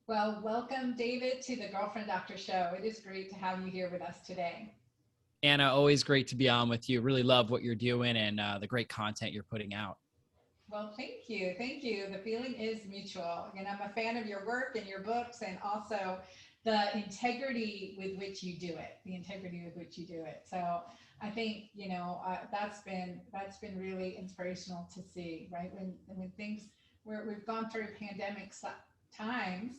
Well, welcome, David, to the Girlfriend Doctor Show. It is great to have you here with us today. Anna, always great to be on with you. Really love what you're doing and the great content you're putting out. Well, thank you. Thank you. The feeling is mutual. And I'm a fan of your work and your books, and also the integrity with which you do it, the integrity with which you do it. So I think, that's been really inspirational to see, right? When things, we've gone through pandemic times,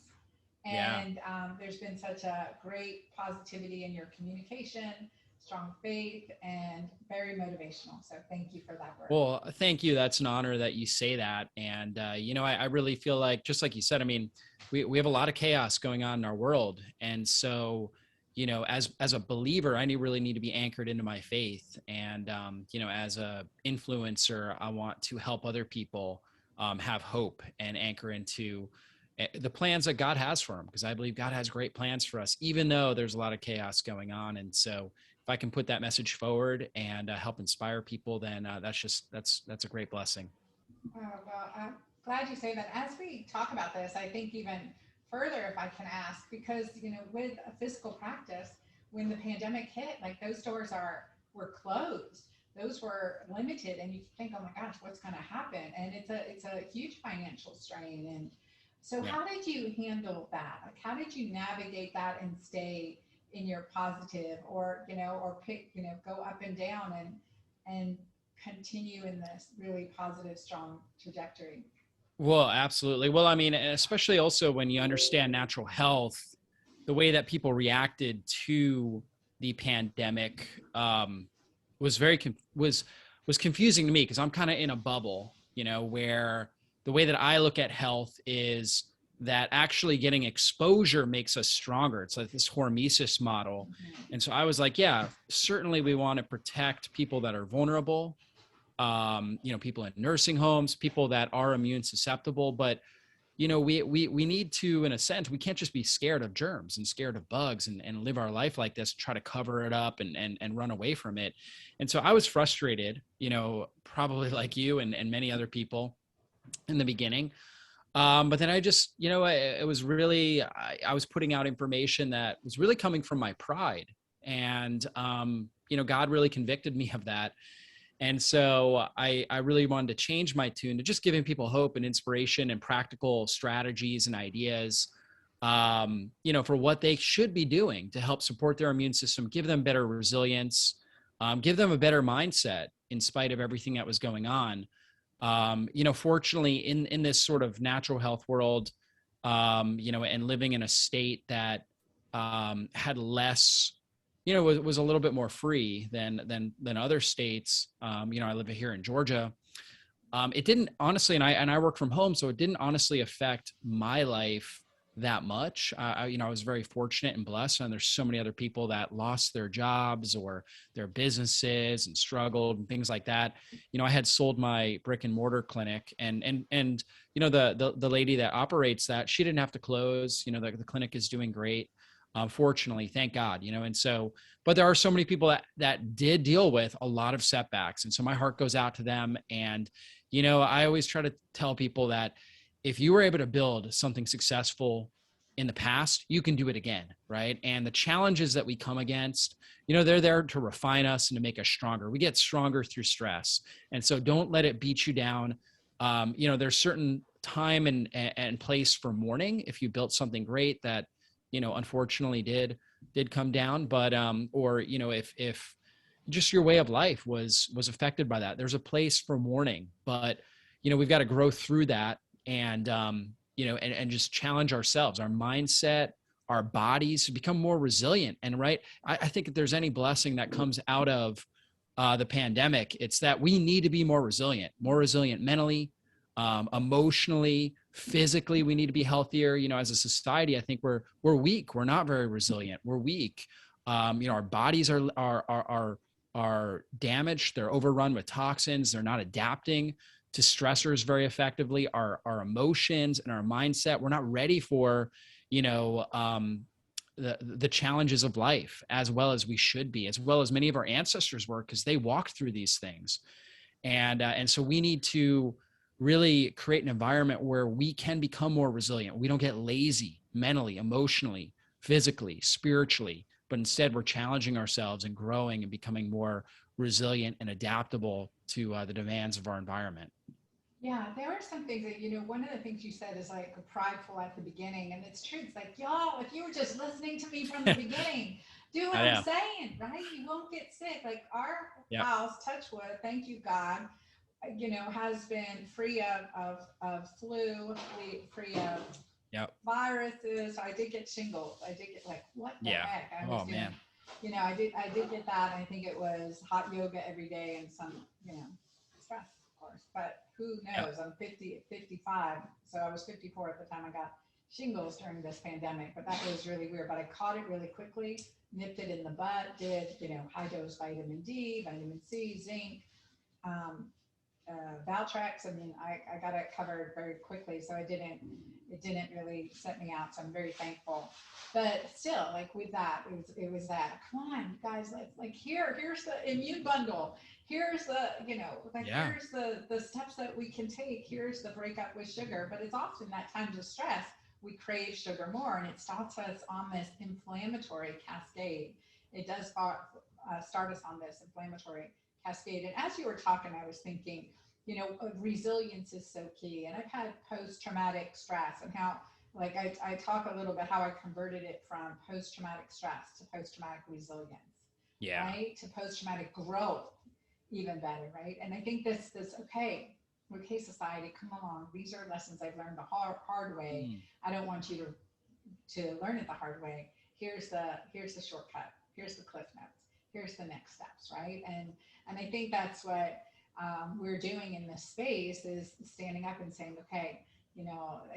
Yeah. and there's been such a great positivity in your communication, strong faith, and very motivational. So thank you for that work. Well, thank you. That's an honor that you say that. And, I really feel like, just like you said, I mean, we have a lot of chaos going on in our world. And so, as a believer, really need to be anchored into my faith. And, as a influencer, I want to help other people have hope and anchor into the plans that God has for them, because I believe God has great plans for us, even though there's a lot of chaos going on. And so if I can put that message forward and help inspire people, then that's a great blessing. Oh, well, I'm glad you say that. As we talk about this, I think even further, if I can ask, because with a physical practice, when the pandemic hit, like those stores were closed, those were limited, and you think, oh my gosh, what's going to happen? And it's a huge financial strain. And so, Yeah. how did you handle that? Like, how did you navigate that and stay in your positive, or pick, go up and down and continue in this really positive, strong trajectory? Well, absolutely. Well, I mean, especially also when you understand natural health, the way that people reacted to the pandemic was was confusing to me, because I'm kind of in a bubble, where the way that I look at health is that actually getting exposure makes us stronger. It's like this hormesis model. Mhm. And so I was like, yeah, certainly we want to protect people that are vulnerable, people in nursing homes, people that are immune susceptible. But we need to, in a sense, we can't just be scared of germs and scared of bugs and live our life like this, try to cover it up and run away from it. And so I was frustrated, probably like you and many other people in the beginning. But then I just, it was really, I was putting out information that was really coming from my pride. And, God really convicted me of that. And so I really wanted to change my tune to just giving people hope and inspiration and practical strategies and ideas, for what they should be doing to help support their immune system, give them better resilience, give them a better mindset in spite of everything that was going on. Fortunately, in this sort of natural health world, and living in a state that had less, was a little bit more free than other states. I live here in Georgia. It didn't honestly, and I work from home, so it didn't honestly affect my life that much. I was very fortunate and blessed, and there's so many other people that lost their jobs or their businesses and struggled and things like that. I had sold my brick and mortar clinic, and the lady that operates that, she didn't have to close. The clinic is doing great. Fortunately, thank God, and so, but there are so many people that did deal with a lot of setbacks. And so my heart goes out to them. And, I always try to tell people that if you were able to build something successful in the past, you can do it again. Right. And the challenges that we come against, they're there to refine us and to make us stronger. We get stronger through stress. And so don't let it beat you down. There's certain time and place for mourning if you built something great that, unfortunately did come down. But, or, if just your way of life was affected by that, there's a place for mourning. But, we've got to grow through that and, and just challenge ourselves, our mindset, our bodies to become more resilient. And right, I think if there's any blessing that comes out of the pandemic, it's that we need to be more resilient mentally, emotionally, physically. We need to be healthier. As a society, I think we're weak. We're not very resilient. We're weak. Our bodies are damaged. They're overrun with toxins. They're not adapting to stressors very effectively. Our emotions and our mindset, we're not ready for, the challenges of life as well as we should be, as well as many of our ancestors were, because they walked through these things. And so we need to really create an environment where we can become more resilient. We don't get lazy mentally, emotionally, physically, spiritually, but instead we're challenging ourselves and growing and becoming more resilient and adaptable to the demands of our environment. Yeah, there are some things that, one of the things you said is like prideful at the beginning. And it's true. It's like, y'all, if you were just listening to me from the beginning, do what I I'm know. saying, right? You won't get sick. Like our Yep. house, touch wood, thank you, God, has been free of flu, free of Yep. viruses. I did get shingles. I did get like, what the Yeah. heck I was Oh doing. man. I did get that. I think it was hot yoga every day and some, stress, of course. But who Yep. knows? I'm 55, so I was 54 at the time I got shingles during this pandemic. But that was really weird. But I caught it really quickly, nipped it in the bud, did high dose vitamin D, vitamin C, zinc. Valtrex. I mean, I got it covered very quickly, so it didn't really set me out. So I'm very thankful. But still, like with that, it was that. Come on, guys, like here's the immune bundle. Here's the Yeah. here's the steps that we can take. Here's the breakup with sugar. But it's often that times of stress we crave sugar more, and it starts us on this inflammatory cascade. It does start us on this inflammatory cascade. And as you were talking, I was thinking, resilience is so key. And I've had post-traumatic stress and how, like, I talk a little bit how I converted it from post-traumatic stress to post-traumatic resilience, Yeah. right? To post-traumatic growth, even better, right? And I think this, okay, society, come along. These are lessons I've learned the hard way. I don't want you to learn it the hard way. Here's the shortcut. Here's the cliff notes. Here's the next steps, right? And I think that's what we're doing in this space is standing up and saying, okay,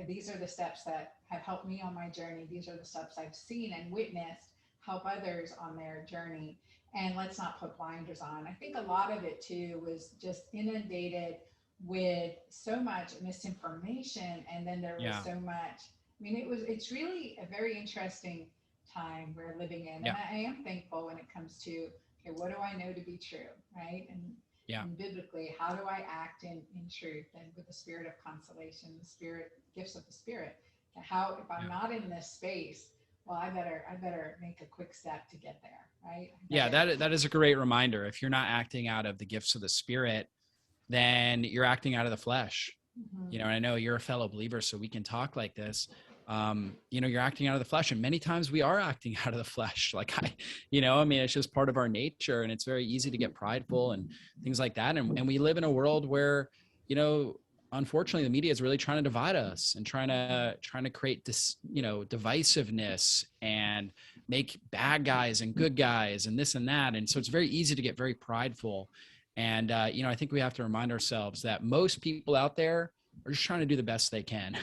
these are the steps that have helped me on my journey. These are the steps I've seen and witnessed help others on their journey. And let's not put blinders on. I think a lot of it too was just inundated with so much misinformation. And then there was so much, I mean, it's really a very interesting time we're living in. Yeah. And I am thankful when it comes to, okay, what do I know to be true, right? And biblically, how do I act in truth and with the spirit of consolation, the spirit, gifts of the spirit? How, if I'm not in this space, well, I better make a quick step to get there, right? Yeah, that is a great reminder. If you're not acting out of the gifts of the spirit, then you're acting out of the flesh. Mm-hmm. And I know you're a fellow believer, so we can talk like this. You're acting out of the flesh, and many times we are acting out of the flesh. Like it's just part of our nature, and it's very easy to get prideful and things like that. And we live in a world where, unfortunately, the media is really trying to divide us and trying to create this, divisiveness and make bad guys and good guys and this and that. And so it's very easy to get very prideful. And, I think we have to remind ourselves that most people out there are just trying to do the best they can,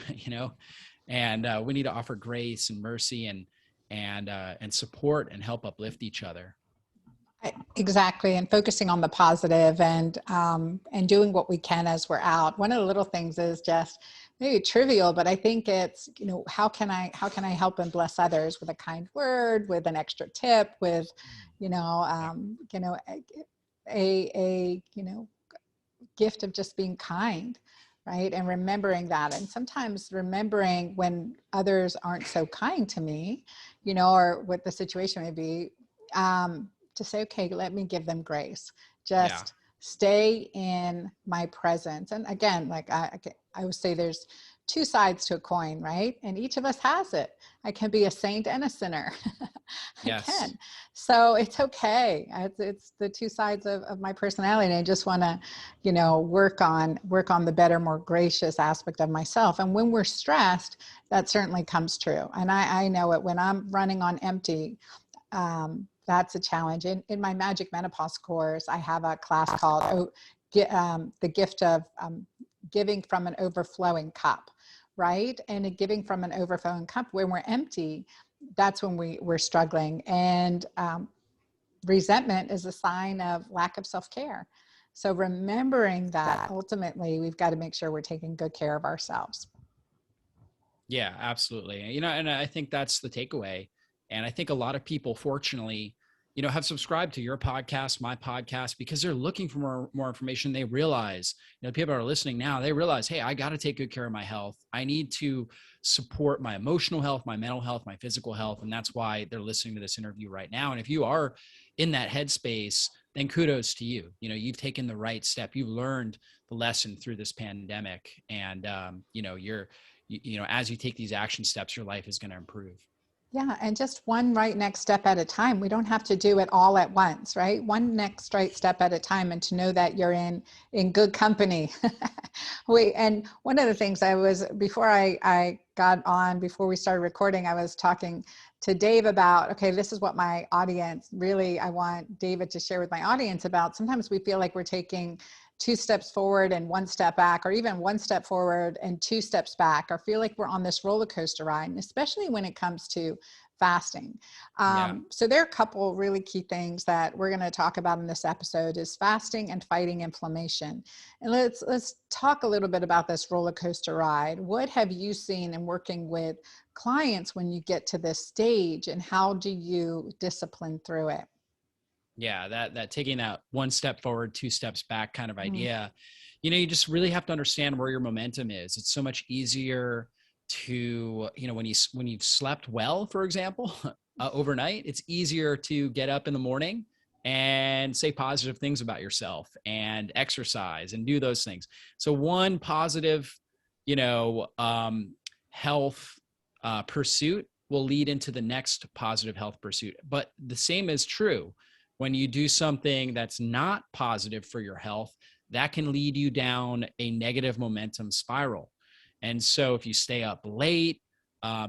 and we need to offer grace and mercy and support and help uplift each other. Exactly. And focusing on the positive and doing what we can as we're out. One of the little things is just maybe trivial, but I think it's, how can I help and bless others with a kind word, with an extra tip, with, a gift of just being kind, right? And remembering that. And sometimes remembering when others aren't so kind to me, or what the situation may be, to say, okay, let me give them grace. Just stay in my presence. And again, like I would say there's two sides to a coin, right? And each of us has it. I can be a saint and a sinner. I can. So it's okay. It's the two sides of my personality. And I just want to, work on the better, more gracious aspect of myself. And when we're stressed, that certainly comes true. And I know it when I'm running on empty. That's a challenge. In my Magic Menopause course, I have a class called The Gift of Giving from an Overflowing Cup, right? And giving from an overflowing cup, when we're empty, that's when we're struggling. And resentment is a sign of lack of self-care. So remembering that ultimately we've got to make sure we're taking good care of ourselves. Yeah, absolutely. And I think that's the takeaway. And I think a lot of people, fortunately, have subscribed to your podcast, my podcast, because they're looking for more information. They realize, people are listening now, they realize, hey, I got to take good care of my health. I need to support my emotional health, my mental health, my physical health. And that's why they're listening to this interview right now. And if you are in that headspace, then kudos to you. You've taken the right step. You've learned the lesson through this pandemic. And, as you take these action steps, your life is going to improve. Yeah. And just one right next step at a time. We don't have to do it all at once, right? One next right step at a time, and to know that you're in good company. And one of the things before I got on, before we started recording, I was talking to Dave about, okay, this is what my audience really, I want David to share with my audience about. Sometimes we feel like we're taking 2 steps forward and 1 step back, or even 1 step forward and 2 steps back, or feel like we're on this roller coaster ride, and especially when it comes to fasting. So there are a couple really key things that we're going to talk about in this episode is fasting and fighting inflammation. And let's talk a little bit about this roller coaster ride. What have you seen in working with clients when you get to this stage, and how do you discipline through it? Yeah, that taking that 1 step forward, 2 steps back kind of idea, you just really have to understand where your momentum is. It's so much easier to, when you've slept well, for example, overnight, it's easier to get up in the morning and say positive things about yourself and exercise and do those things. So one positive, health pursuit will lead into the next positive health pursuit. But the same is true when you do something that's not positive for your health, that can lead you down a negative momentum spiral. And so if you stay up late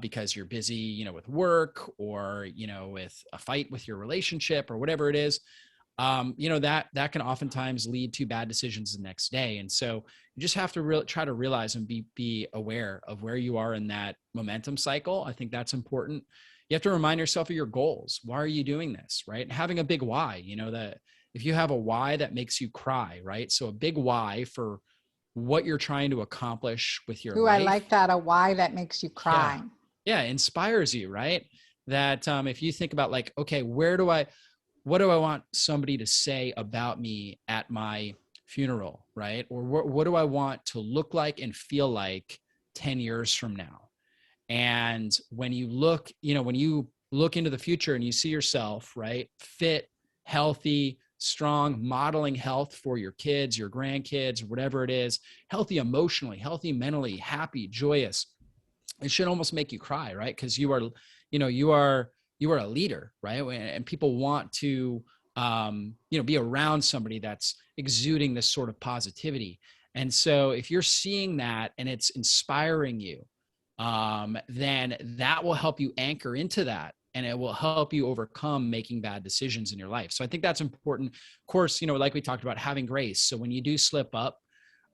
because you're busy, with work, or, with a fight with your relationship or whatever it is, that can oftentimes lead to bad decisions the next day. And so you just have to try to realize and be aware of where you are in that momentum cycle. I think that's important. You have to remind yourself of your goals. Why are you doing this, right? Having a big why, that if you have a why, that makes you cry, right? So a big why for what you're trying to accomplish with your life. I like that. A why that makes you cry. Yeah, inspires you, right? That if you think about like, okay, what do I want somebody to say about me at my funeral, right? Or what do I want to look like and feel like 10 years from now? And when you look into the future and you see yourself, right, fit, healthy, strong, modeling health for your kids, your grandkids, whatever it is, healthy emotionally, healthy mentally, happy, joyous, it should almost make you cry, right? Because you are a leader, right? And people want to, be around somebody that's exuding this sort of positivity. And so if you're seeing that and it's inspiring you, then that will help you anchor into that, and it will help you overcome making bad decisions in your life. So I think that's important. Of course, like we talked about, having grace. So when you do slip up,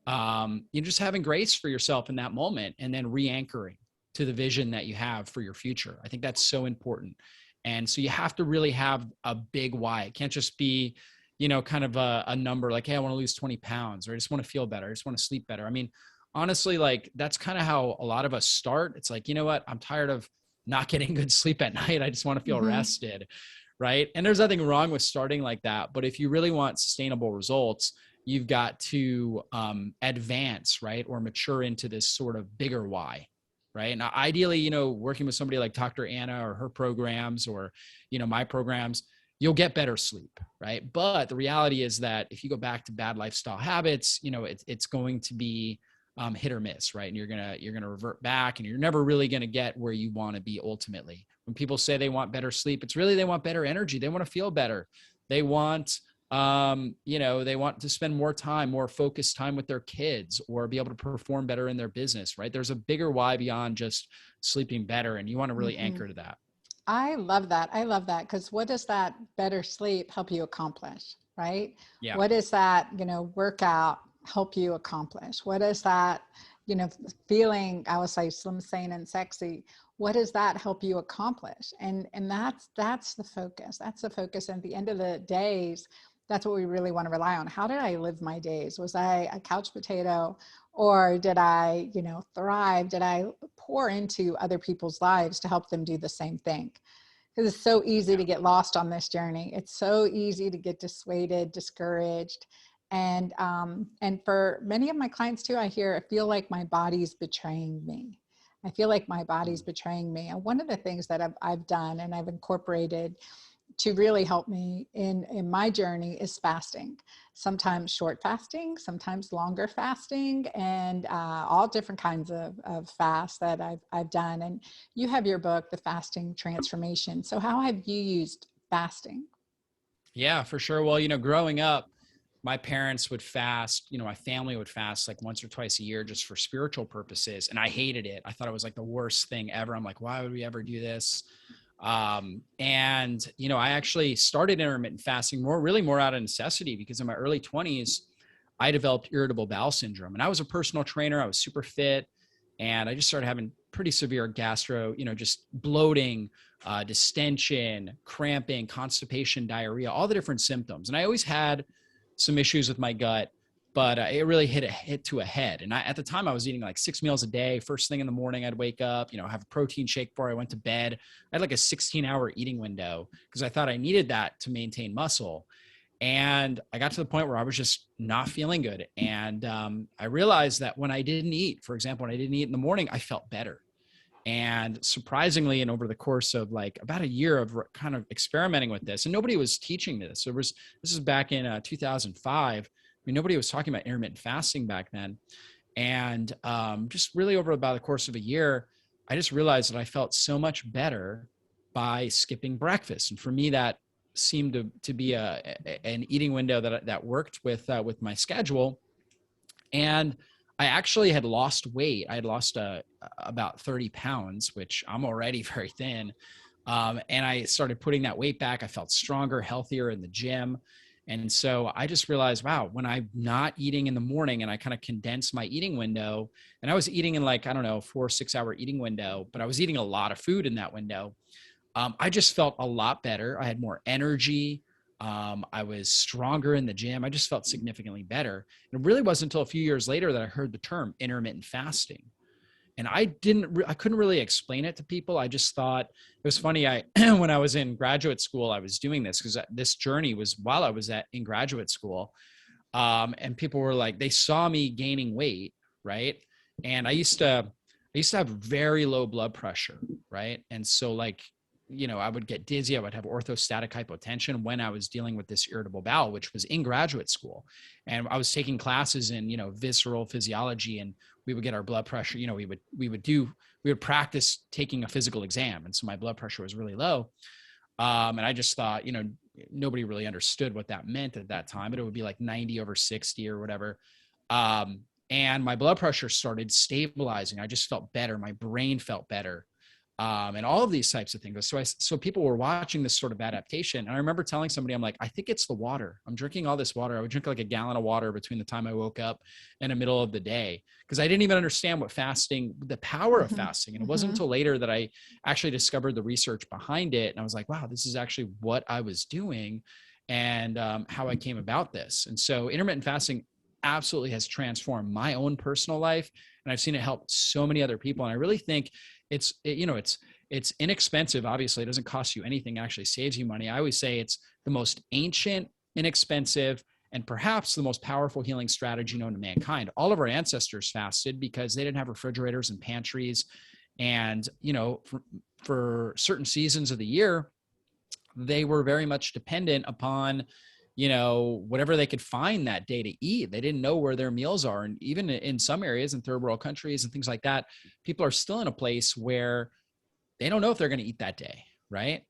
you're just having grace for yourself in that moment, and then re-anchoring to the vision that you have for your future. I think that's so important. And so you have to really have a big why. It can't just be, kind of a number like, hey, I want to lose 20 pounds, or I just want to feel better. I just want to sleep better. I mean, honestly, like that's kind of how a lot of us start. It's like, you know what? I'm tired of not getting good sleep at night. I just want to feel rested. Right. And there's nothing wrong with starting like that. But if you really want sustainable results, you've got to advance, right, or mature into this sort of bigger why. Right. And ideally, working with somebody like Dr. Anna or her programs, or, my programs, you'll get better sleep. Right. But the reality is that if you go back to bad lifestyle habits, it's going to be hit or miss, right? And you're gonna revert back, and you're never really gonna get where you want to be ultimately. When people say they want better sleep, it's really they want better energy. They want to feel better. They want, they want to spend more focused time with their kids, or be able to perform better in their business, right? There's a bigger why beyond just sleeping better, and you want to really anchor to that. I love that. Because what does that better sleep help you accomplish, right? Yeah. What is that, workout help you accomplish? What is that, feeling, I would say slim, sane, and sexy, what does that help you accomplish? And that's the focus. That's the focus. And at the end of the days, that's what we really want to rely on. How did I live my days? Was I a couch potato, or did I, thrive? Did I pour into other people's lives to help them do the same thing? because it's so easy to get lost on this journey. It's so easy to get dissuaded, discouraged. And for many of my clients too, I feel like my body's betraying me. I feel like my body's betraying me. And one of the things that I've done and I've incorporated to really help me in my journey is fasting. Sometimes short fasting, sometimes longer fasting, and all different kinds of fasts that I've done. And you have your book, The Fasting Transformation. So how have you used fasting? Yeah, for sure. Well, growing up, my parents would fast, my family would fast like once or twice a year just for spiritual purposes. And I hated it. I thought it was like the worst thing ever. I'm like, why would we ever do this? I actually started intermittent fasting more out of necessity, because in my early 20s, I developed irritable bowel syndrome, and I was a personal trainer. I was super fit, and I just started having pretty severe just bloating, distension, cramping, constipation, diarrhea, all the different symptoms. And I always had some issues with my gut, but it really hit to a head. And at the time I was eating like 6 meals a day. First thing in the morning, I'd wake up, have a protein shake before I went to bed. I had like a 16-hour eating window because I thought I needed that to maintain muscle. And I got to the point where I was just not feeling good. And I realized that when I didn't eat, for example, when I didn't eat in the morning, I felt better. And surprisingly, and over the course of like about a year of kind of experimenting with this, and nobody was teaching this. This is back in 2005. I mean, nobody was talking about intermittent fasting back then. And just really over about the course of a year, I just realized that I felt so much better by skipping breakfast. And for me, that seemed to be an eating window that worked with my schedule. And I actually had lost weight. I had lost about 30 pounds, which I'm already very thin. And I started putting that weight back. I felt stronger, healthier in the gym. And so I just realized, wow, when I'm not eating in the morning and I kind of condense my eating window, and I was eating in like, I don't know, 4 or 6 hour eating window, but I was eating a lot of food in that window. I just felt a lot better. I had more energy. I was stronger in the gym. I just felt significantly better. And it really wasn't until a few years later that I heard the term intermittent fasting. And I couldn't really explain it to people. I just thought it was funny. When I was in graduate school, I was doing this because this journey was while I was in graduate school. And people were like, they saw me gaining weight. Right. And I used to have very low blood pressure. Right. And so like, I would get dizzy. I would have orthostatic hypotension when I was dealing with this irritable bowel, which was in graduate school. And I was taking classes in, visceral physiology, and we would get our blood pressure. We would practice taking a physical exam. And so my blood pressure was really low. And I just thought, nobody really understood what that meant at that time, but it would be like 90/60 or whatever. And my blood pressure started stabilizing. I just felt better. My brain felt better. And all of these types of things. So people were watching this sort of adaptation. And I remember telling somebody, I'm like, I think it's the water. I'm drinking all this water. I would drink like a gallon of water between the time I woke up and the middle of the day, because I didn't even understand the power of fasting. And it wasn't until later that I actually discovered the research behind it. And I was like, wow, this is actually what I was doing and how I came about this. And so intermittent fasting absolutely has transformed my own personal life. And I've seen it help so many other people. And I really think it's inexpensive. Obviously, it doesn't cost you anything. It actually saves you money. I always say it's the most ancient, inexpensive, and perhaps the most powerful healing strategy known to mankind. All of our ancestors fasted because they didn't have refrigerators and pantries. And, for certain seasons of the year, they were very much dependent upon whatever they could find that day to eat. They didn't know where their meals are. And even in some areas in third world countries and things like that, people are still in a place where they don't know if they're going to eat that day. Right.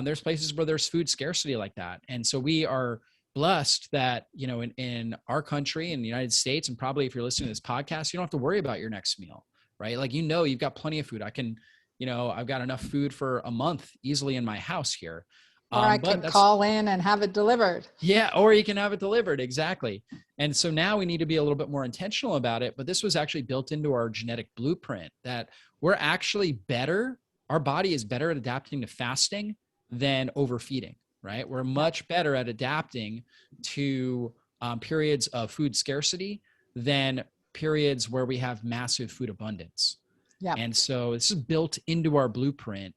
There's places where there's food scarcity like that. And so we are blessed that, in our country, in the United States, and probably if you're listening to this podcast, you don't have to worry about your next meal, right? Like, you've got plenty of food. I've got enough food for a month easily in my house here. Or I could call in and have it delivered. Yeah, or you can have it delivered. Exactly. And so now we need to be a little bit more intentional about it. But this was actually built into our genetic blueprint that we're actually better. Our body is better at adapting to fasting than overfeeding, right? We're much better at adapting to periods of food scarcity than periods where we have massive food abundance. Yeah. And so this is built into our blueprint.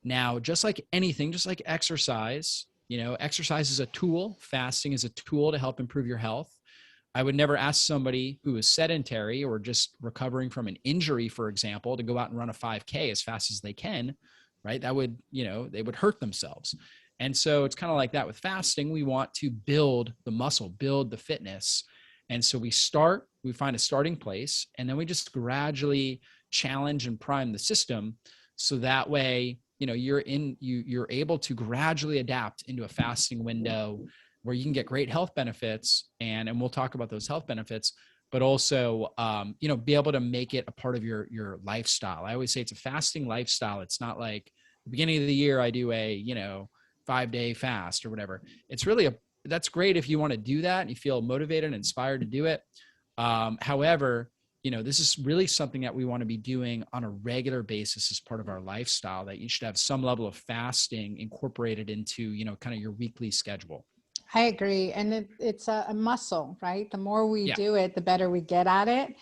Now, just like anything, just like exercise, exercise is a tool. Fasting is a tool to help improve your health. I would never ask somebody who is sedentary or just recovering from an injury, for example, to go out and run a 5K as fast as they can, right? That would, they would hurt themselves. And so it's kind of like that with fasting. We want to build the muscle, build the fitness. And so we find a starting place, and then we just gradually challenge and prime the system. So that way, you're able to gradually adapt into a fasting window where you can get great health benefits. And we'll talk about those health benefits, but also, be able to make it a part of your lifestyle. I always say it's a fasting lifestyle. It's not like the beginning of the year, I do a, 5-day fast or whatever. It's really that's great if you want to do that and you feel motivated and inspired to do it. However, this is really something that we want to be doing on a regular basis as part of our lifestyle, that you should have some level of fasting incorporated into, kind of your weekly schedule. I agree. And it's a muscle, right? The more we Yeah. do it, the better we get at it.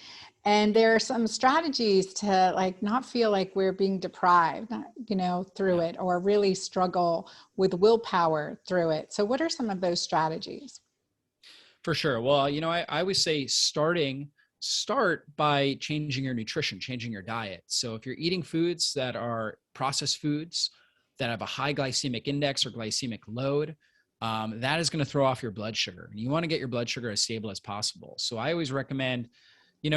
And there are some strategies to like not feel like we're being deprived, through it, or really struggle with willpower through it. So what are some of those strategies? For sure. Well, I always say start by changing your nutrition, changing your diet. So if you're eating foods that are processed foods that have a high glycemic index or glycemic load, that is going to throw off your blood sugar. And you want to get your blood sugar as stable as possible. So I always recommend,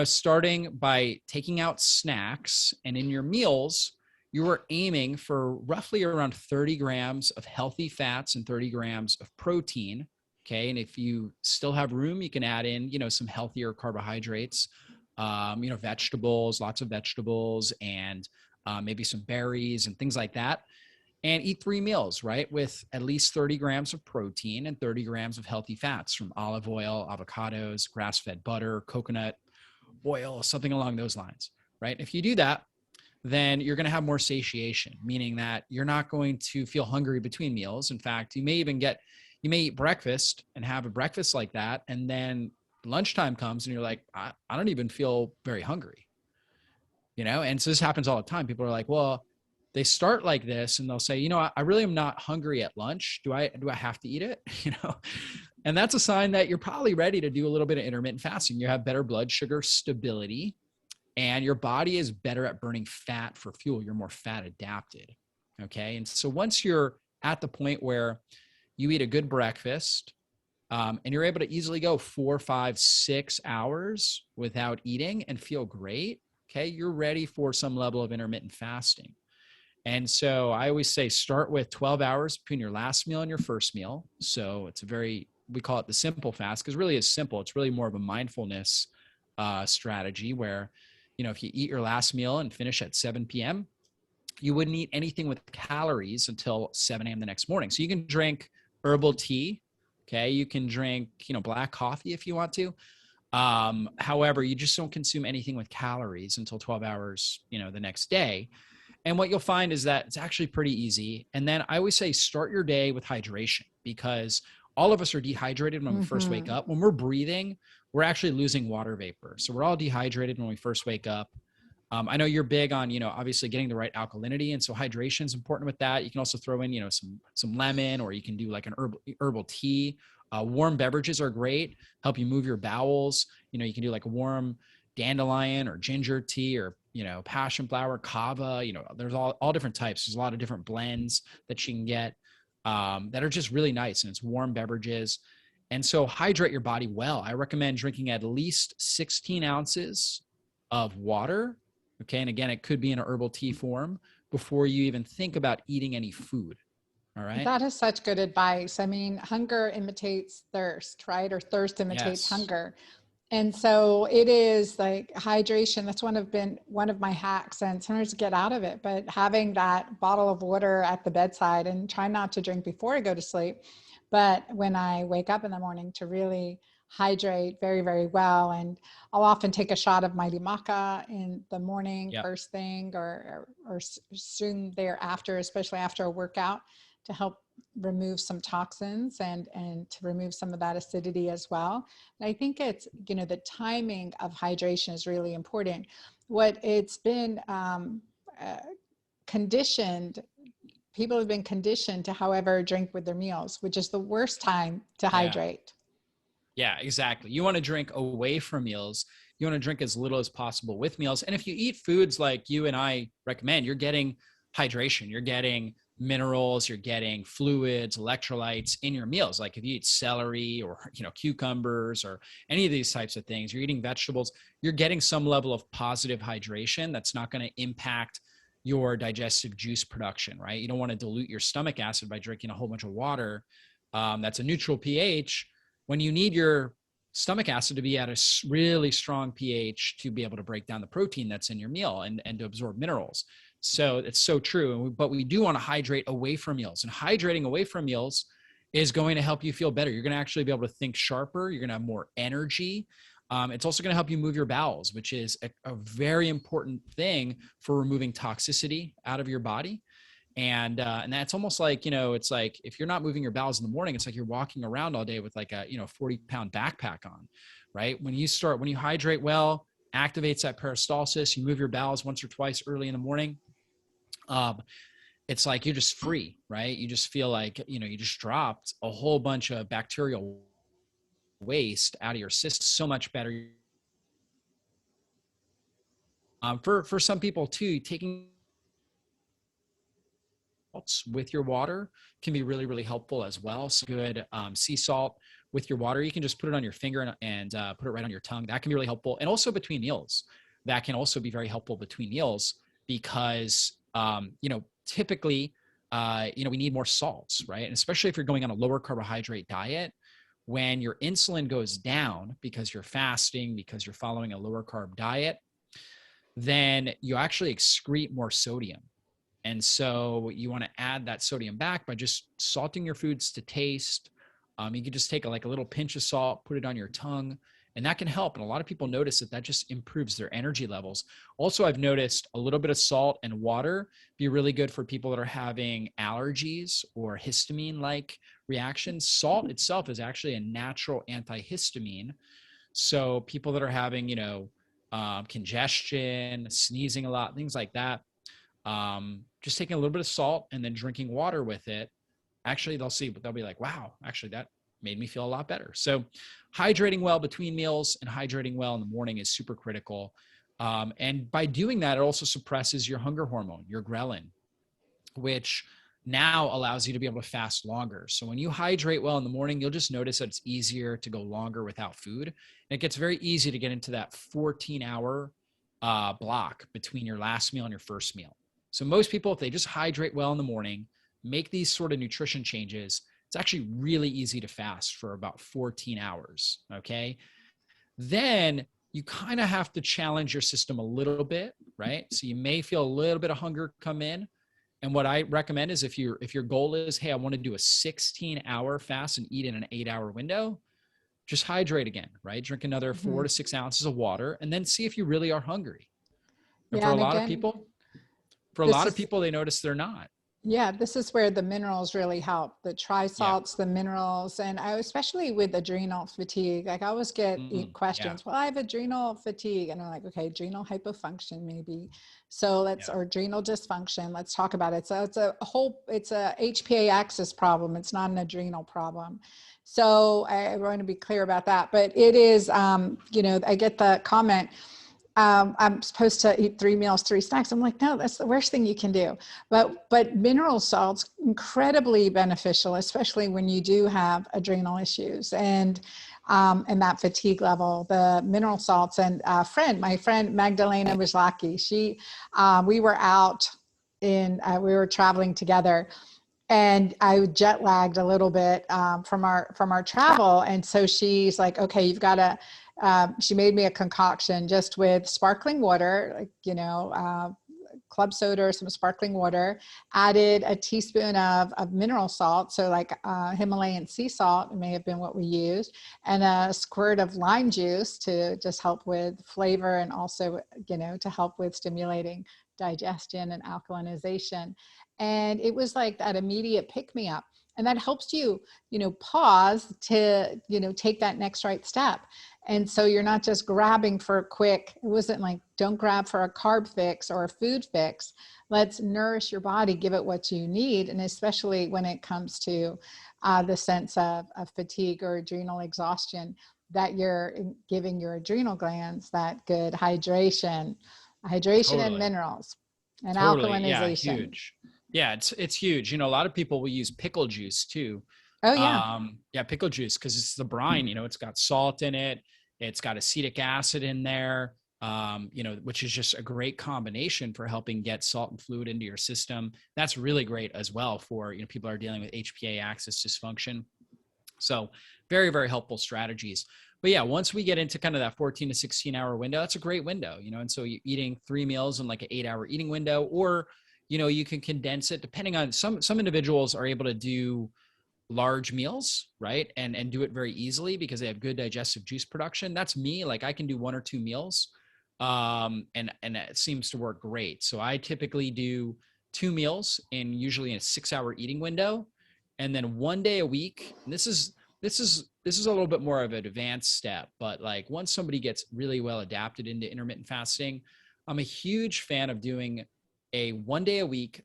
starting by taking out snacks, and in your meals, you are aiming for roughly around 30 grams of healthy fats and 30 grams of protein. Okay. And if you still have room, you can add in, some healthier carbohydrates, vegetables, lots of vegetables, and maybe some berries and things like that. And eat 3 meals, right? With at least 30 grams of protein and 30 grams of healthy fats from olive oil, avocados, grass-fed butter, coconut oil, something along those lines, right? If you do that, then you're going to have more satiation, meaning that you're not going to feel hungry between meals. In fact, you may eat breakfast and have a breakfast like that, and then lunchtime comes and you're like, I don't even feel very hungry, And so this happens all the time. People are like, well, they start like this and they'll say, I really am not hungry at lunch. Do I have to eat it? And that's a sign that you're probably ready to do a little bit of intermittent fasting. You have better blood sugar stability, and your body is better at burning fat for fuel. You're more fat adapted. Okay. And so once you're at the point where you eat a good breakfast, and you're able to easily go 4, 5, 6 hours without eating and feel great, okay, you're ready for some level of intermittent fasting. And so I always say start with 12 hours between your last meal and your first meal. So we call it the simple fast, because really it's simple. It's really more of a mindfulness strategy where, if you eat your last meal and finish at 7 p.m., you wouldn't eat anything with calories until 7 a.m. the next morning. So you can drink herbal tea. Okay. You can drink, black coffee if you want to. However, you just don't consume anything with calories until 12 hours, the next day. And what you'll find is that it's actually pretty easy. And then I always say start your day with hydration, because all of us are dehydrated when we first wake up. When we're breathing, we're actually losing water vapor. So we're all dehydrated when we first wake up. I know you're big on, obviously getting the right alkalinity. And so hydration is important with that. You can also throw in, some lemon, or you can do like an herbal tea. Warm beverages are great, help you move your bowels. You can do like a warm dandelion or ginger tea, or, passion flower, kava, there's all different types. There's a lot of different blends that you can get that are just really nice, and it's warm beverages. And so hydrate your body well. I recommend drinking at least 16 ounces of water. Okay. And again, it could be in a herbal tea form before you even think about eating any food. All right. That is such good advice. I mean, hunger imitates thirst, right? Or thirst imitates hunger. And so it is like hydration. That's been one of my hacks, and sometimes get out of it, but having that bottle of water at the bedside, and try not to drink before I go to sleep. But when I wake up in the morning, to really hydrate very, very well. And I'll often take a shot of Mighty Maca in the morning, first thing, or soon thereafter, especially after a workout, to help remove some toxins and to remove some of that acidity as well. And I think it's, the timing of hydration is really important. What it's been conditioned people have been conditioned to, however, drink with their meals, which is the worst time to Yeah. hydrate. Yeah, exactly. You want to drink away from meals. You want to drink as little as possible with meals. And if you eat foods like you and I recommend, you're getting hydration, you're getting minerals, you're getting fluids, electrolytes in your meals. Like if you eat celery or, cucumbers or any of these types of things, you're eating vegetables, you're getting some level of positive hydration that's not going to impact your digestive juice production, right? You don't want to dilute your stomach acid by drinking a whole bunch of water. That's a neutral pH when you need your stomach acid to be at a really strong pH to be able to break down the protein that's in your meal and to absorb minerals. So it's so true. But we do want to hydrate away from meals, and hydrating away from meals is going to help you feel better. You're going to actually be able to think sharper. You're going to have more energy. It's also going to help you move your bowels, which is a very important thing for removing toxicity out of your body. And that's almost like, it's like if you're not moving your bowels in the morning, it's like you're walking around all day with like a 40-pound backpack on, right? When you hydrate well, activates that peristalsis, you move your bowels once or twice early in the morning. It's like you're just free, right? You just feel like, you just dropped a whole bunch of bacterial waste out of your system. So much better. For some people too, taking with your water can be really, really helpful as well. So good sea salt with your water. You can just put it on your finger and put it right on your tongue. That can be really helpful. And also between meals, that can also be very helpful between meals because, typically, we need more salts, right? And especially if you're going on a lower carbohydrate diet, when your insulin goes down because you're fasting, because you're following a lower carb diet, then you actually excrete more sodium. And so you want to add that sodium back by just salting your foods to taste. You can just take a little pinch of salt, put it on your tongue, and that can help. And a lot of people notice that just improves their energy levels. Also, I've noticed a little bit of salt and water be really good for people that are having allergies or histamine-like reactions. Salt itself is actually a natural antihistamine. So people that are having, congestion, sneezing a lot, things like that, just taking a little bit of salt and then drinking water with it, actually they'll be like, wow, actually that made me feel a lot better. So hydrating well between meals and hydrating well in the morning is super critical. And by doing that, it also suppresses your hunger hormone, your ghrelin, which now allows you to be able to fast longer. So when you hydrate well in the morning, you'll just notice that it's easier to go longer without food. And it gets very easy to get into that 14-hour block between your last meal and your first meal. So most people, if they just hydrate well in the morning, make these sort of nutrition changes, it's actually really easy to fast for about 14 hours, okay? Then you kind of have to challenge your system a little bit, right? So you may feel a little bit of hunger come in. And what I recommend is if your goal is, hey, I want to do a 16-hour fast and eat in an 8-hour window, just hydrate again, right? Drink another 4 to 6 ounces of water and then see if you really are hungry. And for a lot of people, they notice they're not. Yeah, this is where the minerals really help. The trisalts, the minerals, and especially with adrenal fatigue. Like I always get questions. Well, I have adrenal fatigue, and I'm like, okay, adrenal hypofunction maybe. So or adrenal dysfunction. Let's talk about it. So it's a HPA axis problem. It's not an adrenal problem. So I want to be clear about that. But it is, I get the comment. I'm supposed to eat 3 meals, 3 snacks. I'm like, no, that's the worst thing you can do. But mineral salts, incredibly beneficial, especially when you do have adrenal issues and that fatigue level. The mineral salts, and my friend Magdalena Wisłocki, we were out we were traveling together. And I jet lagged a little bit from our travel. And so she's like, okay, you've got to, she made me a concoction just with sparkling water, club soda or some sparkling water, added a teaspoon of mineral salt. So like Himalayan sea salt may have been what we used, and a squirt of lime juice to just help with flavor and also, to help with stimulating digestion and alkalinization. And it was like that immediate pick me up. And that helps you, pause to, take that next right step. And so you're not just grabbing for a quick, it wasn't like, don't grab for a carb fix or a food fix. Let's nourish your body, give it what you need. And especially when it comes to the sense of fatigue or adrenal exhaustion, that you're giving your adrenal glands that good hydration and Totally. minerals and Totally. Yeah. alkalinization. Huge. Yeah. It's huge. A lot of people will use pickle juice too. Oh yeah. Yeah. Pickle juice, cause it's the brine, it's got salt in it. It's got acetic acid in there, which is just a great combination for helping get salt and fluid into your system. That's really great as well for, people who are dealing with HPA axis dysfunction. So very, very helpful strategies. But yeah, once we get into kind of that 14 to 16 hour window, that's a great window, and so you're eating 3 meals in like an 8-hour eating window, or, you can condense it depending on some individuals are able to do large meals, right? And do it very easily because they have good digestive juice production. That's me. Like I can do 1 or 2 meals. And it seems to work great. So I typically do 2 meals usually in a 6-hour eating window. And then 1 day a week. And this is a little bit more of an advanced step, but like once somebody gets really well adapted into intermittent fasting, I'm a huge fan of doing a 1 day a week,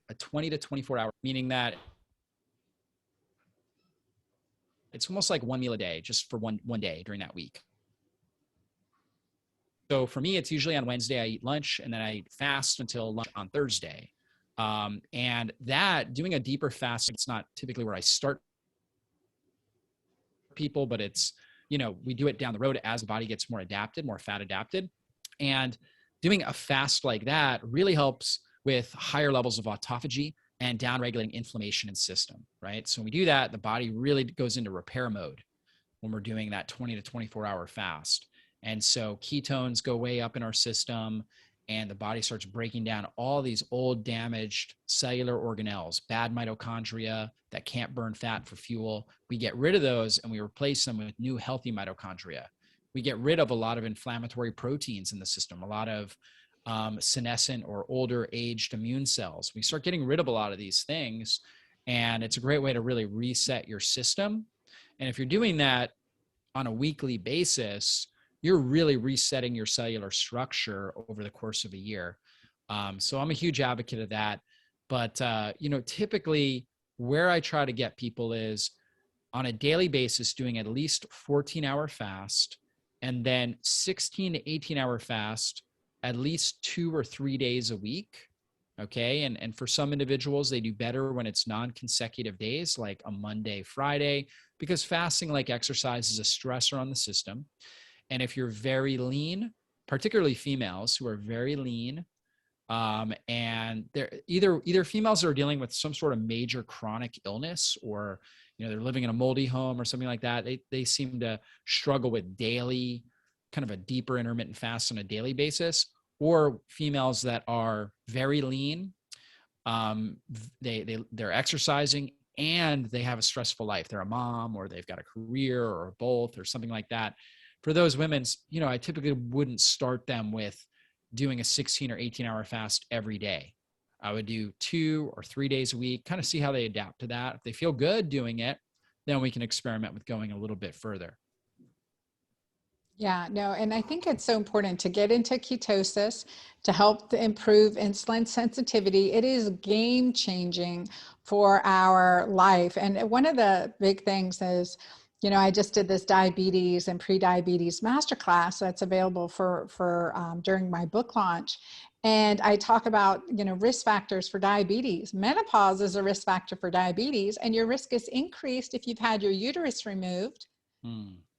a 20 to 24 hour, meaning that it's almost like 1 meal a day, just for one day during that week. So for me, it's usually on Wednesday, I eat lunch and then I fast until lunch on Thursday. And that doing a deeper fast, it's not typically where I start people, but it's, we do it down the road as the body gets more adapted, more fat adapted. And doing a fast like that really helps with higher levels of autophagy and downregulating inflammation in system, right? So when we do that, the body really goes into repair mode when we're doing that 20 to 24 hour fast. And so ketones go way up in our system and the body starts breaking down all these old damaged cellular organelles, bad mitochondria that can't burn fat for fuel. We get rid of those and we replace them with new healthy mitochondria. We get rid of a lot of inflammatory proteins in the system, a lot of senescent or older aged immune cells. We start getting rid of a lot of these things, and it's a great way to really reset your system. And if you're doing that on a weekly basis, you're really resetting your cellular structure over the course of a year. So I'm a huge advocate of that. But, typically where I try to get people is on a daily basis doing at least 14-hour fast and then 16 to 18-hour fast at least 2 or 3 days a week. Okay. And for some individuals, they do better when it's non-consecutive days, like a Monday, Friday, because fasting, like exercise, is a stressor on the system. And if you're very lean, particularly females who are very lean, and they're either females that are dealing with some sort of major chronic illness, or they're living in a moldy home or something like that, they seem to struggle with daily, kind of a deeper intermittent fast on a daily basis, or females that are very lean, they're exercising and they have a stressful life. They're a mom, or they've got a career, or both, or something like that. For those women, I typically wouldn't start them with doing a 16 or 18-hour fast every day. I would do 2 or 3 days a week, kind of see how they adapt to that. If they feel good doing it, then we can experiment with going a little bit further. Yeah, no, and I think it's so important to get into ketosis to help to improve insulin sensitivity. It is game changing for our life. And one of the big things is, I just did this diabetes and pre-diabetes masterclass that's available for during my book launch. And I talk about, risk factors for diabetes. Menopause is a risk factor for diabetes, and your risk is increased if you've had your uterus removed.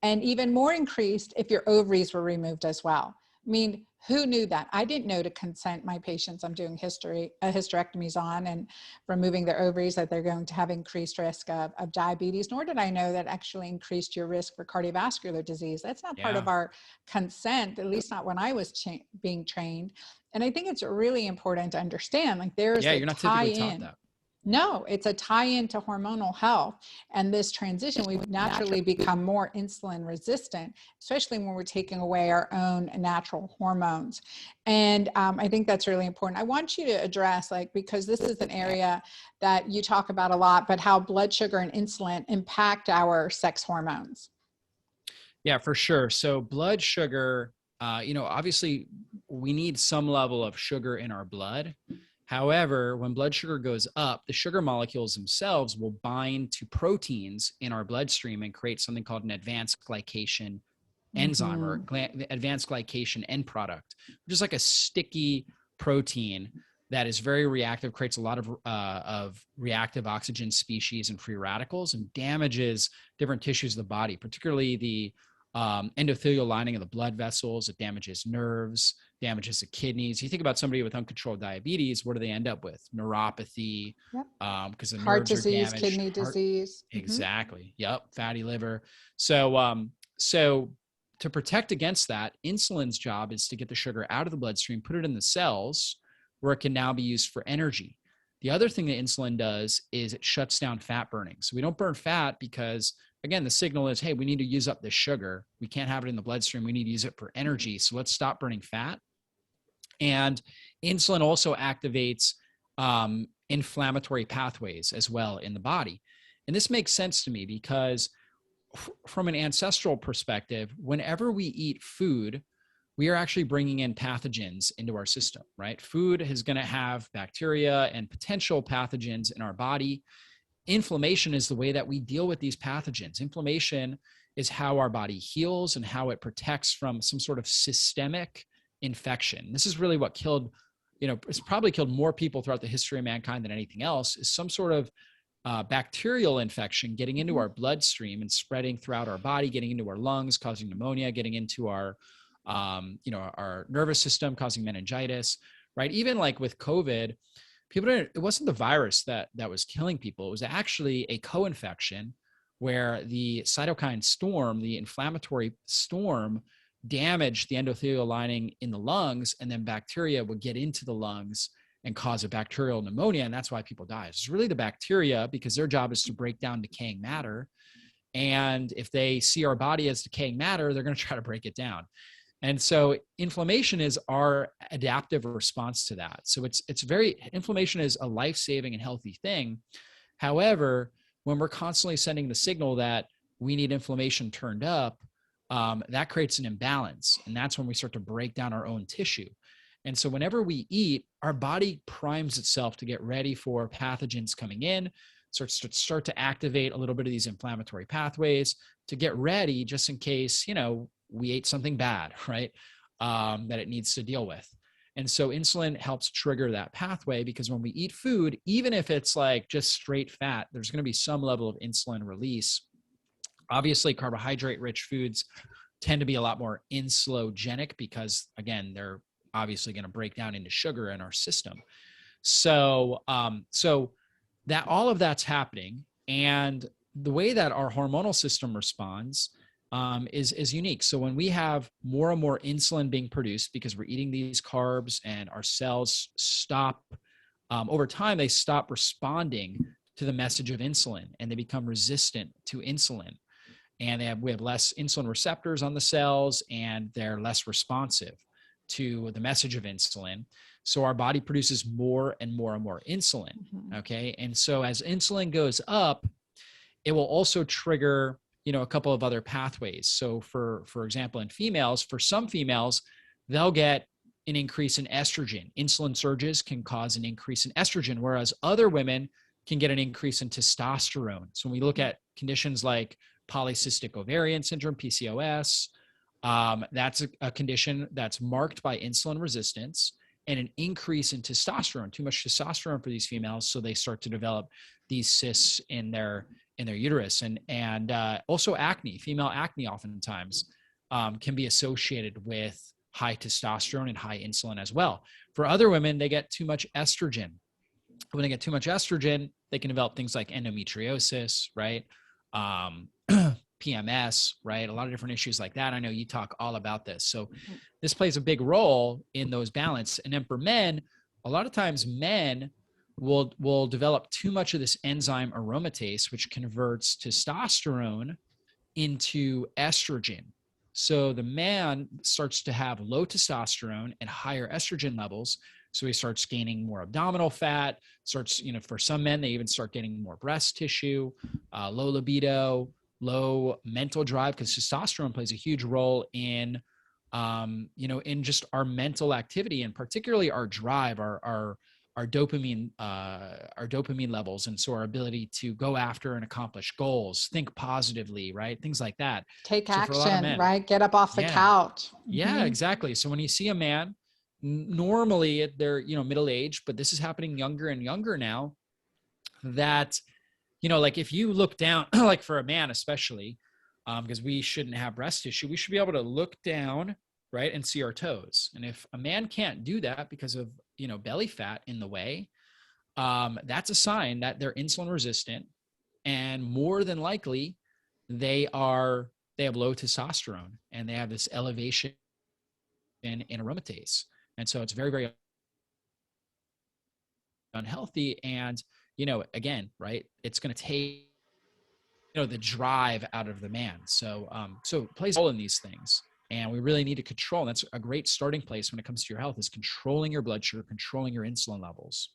And even more increased if your ovaries were removed as well. I mean, who knew that? I didn't know to consent my patients I'm doing hysterectomies on and removing their ovaries that they're going to have increased risk of diabetes, nor did I know that actually increased your risk for cardiovascular disease. That's not part of our consent, at least not when I was being trained. And I think it's really important to understand, like there's you're not typically taught that. No, it's a tie-in to hormonal health. And this transition, we naturally become more insulin resistant, especially when we're taking away our own natural hormones. And I think that's really important. I want you to address, like, because this is an area that you talk about a lot, but how blood sugar and insulin impact our sex hormones. Yeah, for sure. So blood sugar, obviously we need some level of sugar in our blood. However, when blood sugar goes up, the sugar molecules themselves will bind to proteins in our bloodstream and create something called an advanced glycation enzyme or advanced glycation end product, which is like a sticky protein that is very reactive, creates a lot of reactive oxygen species and free radicals, and damages different tissues of the body, particularly the endothelial lining of the blood vessels. It damages nerves, damages the kidneys. You think about somebody with uncontrolled diabetes, what do they end up with? Neuropathy, because the heart nerves disease, are damaged. kidney disease. Exactly. Yep. Fatty liver. So to protect against that, insulin's job is to get the sugar out of the bloodstream, put it in the cells where it can now be used for energy. The other thing that insulin does is it shuts down fat burning. So we don't burn fat because, again, the signal is, hey, we need to use up this sugar. We can't have it in the bloodstream. We need to use it for energy. So let's stop burning fat. And insulin also activates inflammatory pathways as well in the body. And this makes sense to me because from an ancestral perspective, whenever we eat food, we are actually bringing in pathogens into our system, right? Food is going to have bacteria and potential pathogens in our body. Inflammation is the way that we deal with these pathogens. Inflammation is how our body heals and how it protects from some sort of systemic infection. This is really what killed, it's probably killed more people throughout the history of mankind than anything else, is some sort of bacterial infection getting into our bloodstream and spreading throughout our body, getting into our lungs, causing pneumonia, getting into our nervous system, causing meningitis, right? Even like with COVID, it wasn't the virus that was killing people. It was actually a co-infection where the cytokine storm, the inflammatory storm, damaged the endothelial lining in the lungs, and then bacteria would get into the lungs and cause a bacterial pneumonia. And that's why people die. It's really the bacteria, because their job is to break down decaying matter. And if they see our body as decaying matter, they're going to try to break it down. And so inflammation is our adaptive response to that. So inflammation is a life-saving and healthy thing. However, when we're constantly sending the signal that we need inflammation turned up, that creates an imbalance. And that's when we start to break down our own tissue. And so whenever we eat, our body primes itself to get ready for pathogens coming in, start to activate a little bit of these inflammatory pathways to get ready just in case, we ate something bad, right? That it needs to deal with. And so insulin helps trigger that pathway, because when we eat food, even if it's like just straight fat, there's going to be some level of insulin release. Obviously, carbohydrate-rich foods tend to be a lot more insulogenic because, again, they're obviously going to break down into sugar in our system. So that all of that's happening, and the way that our hormonal system responds is unique. So when we have more and more insulin being produced because we're eating these carbs, and our cells stop, over time, they stop responding to the message of insulin, and they become resistant to insulin. And we have less insulin receptors on the cells, and they're less responsive to the message of insulin. So our body produces more and more and more insulin. Okay. And so as insulin goes up, it will also trigger, a couple of other pathways. So for example, in females, for some females, they'll get an increase in estrogen. Insulin surges can cause an increase in estrogen, whereas other women can get an increase in testosterone. So when we look at conditions like polycystic ovarian syndrome, PCOS, that's a condition that's marked by insulin resistance and an increase in testosterone, too much testosterone for these females. So they start to develop these cysts in their uterus, and also acne. Female acne oftentimes can be associated with high testosterone and high insulin as well. For other women, they get too much estrogen. When they get too much estrogen, they can develop things like endometriosis, right? PMS, right? A lot of different issues like that. I know you talk all about this. So this plays a big role in those balance. And then for men, a lot of times men will develop too much of this enzyme aromatase, which converts testosterone into estrogen. So the man starts to have low testosterone and higher estrogen levels. So he starts gaining more abdominal fat, starts, for some men, they even start getting more breast tissue, low libido, low mental drive, because testosterone plays a huge role in, in just our mental activity, and particularly our drive, our dopamine levels. And so our ability to go after and accomplish goals, think positively, right? Things like that. Take So for a lot of action, men, right? Get up off the yeah, couch. yeah, exactly. So when you see a man, normally they're, middle age, but this is happening younger and younger now, that, like if you look down, like for a man, especially, because we shouldn't have breast tissue, we should be able to look down, right, and see our toes. And if a man can't do that because of, belly fat in the way, that's a sign that they're insulin resistant, and more than likely they have low testosterone, and they have this elevation in aromatase. And so it's very, very unhealthy. And, again, right, it's going to take, the drive out of the man. So, so it plays a role in these things. And we really need to control. And that's a great starting place when it comes to your health, is controlling your blood sugar, controlling your insulin levels.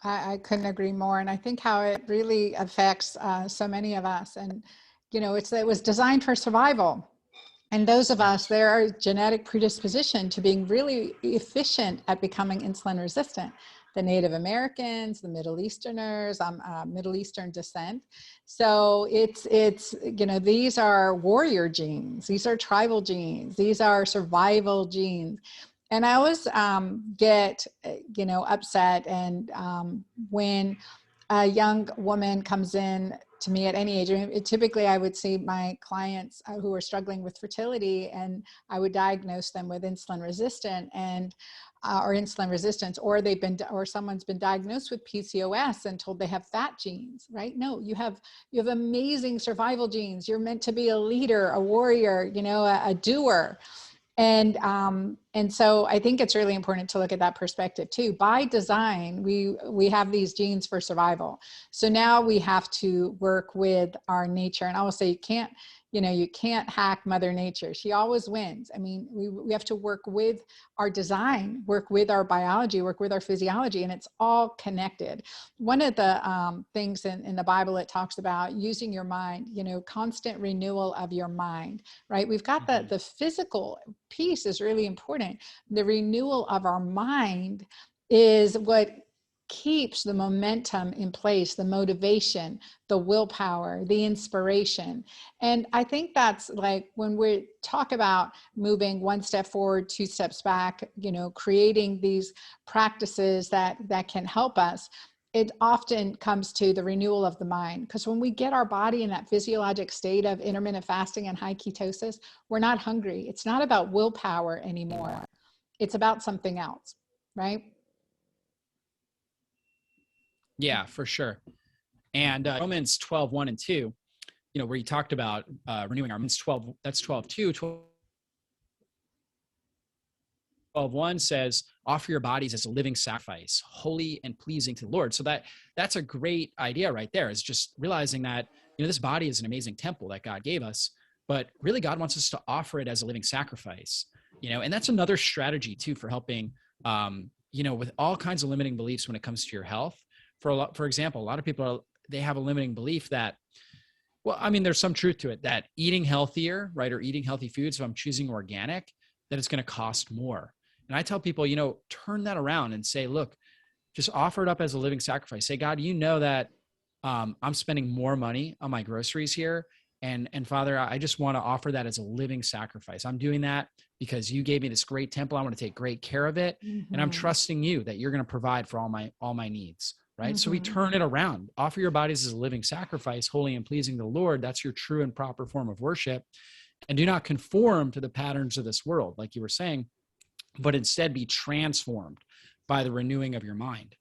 I couldn't agree more. And I think how it really affects so many of us. And, it was designed for survival. And those of us, there are genetic predisposition to being really efficient at becoming insulin resistant. The Native Americans, the Middle Easterners, Middle Eastern descent. So it's, these are warrior genes. These are tribal genes. These are survival genes. And I always get, upset. And when a young woman comes in to me at any age, typically I would see my clients who are struggling with fertility, and I would diagnose them with insulin resistant or insulin resistance, or someone's been diagnosed with PCOS and told they have fat genes, right? No, you have amazing survival genes. You're meant to be a leader, a warrior, a doer. And so I think it's really important to look at that perspective too. By design, we have these genes for survival. So now we have to work with our nature. And I will say, you can't hack Mother Nature. She always wins. I mean, we have to work with our design, work with our biology, work with our physiology, and it's all connected. One of the things in the Bible, it talks about using your mind, constant renewal of your mind, right? We've got the physical piece is really important. The renewal of our mind is what keeps the momentum in place, the motivation, the willpower, the inspiration. And I think that's like when we talk about moving one step forward, two steps back, creating these practices that can help us, it often comes to the renewal of the mind. Because when we get our body in that physiologic state of intermittent fasting and high ketosis, we're not hungry. It's not about willpower anymore. It's about something else, right? Yeah, for sure. And Romans 12, 1 and 2, where you talked about renewing our minds, 12, that's 12:2. 12:1 says, offer your bodies as a living sacrifice, holy and pleasing to the Lord. So that's a great idea right there, is just realizing that, this body is an amazing temple that God gave us, but really God wants us to offer it as a living sacrifice, and that's another strategy too for helping, with all kinds of limiting beliefs when it comes to your health. For example, a lot of people, they have a limiting belief that, well, I mean, there's some truth to it, that eating healthier, right, or eating healthy foods, if I'm choosing organic, that it's going to cost more. And I tell people, turn that around and say, look, just offer it up as a living sacrifice. Say, God, that I'm spending more money on my groceries here. And Father, I just want to offer that as a living sacrifice. I'm doing that because you gave me this great temple. I want to take great care of it. Mm-hmm. And I'm trusting you that you're going to provide for all my needs. Right. Mm-hmm. So we turn it around, offer your bodies as a living sacrifice, holy and pleasing to the Lord. That's your true and proper form of worship. And do not conform to the patterns of this world, like you were saying, but instead be transformed by the renewing of your mind.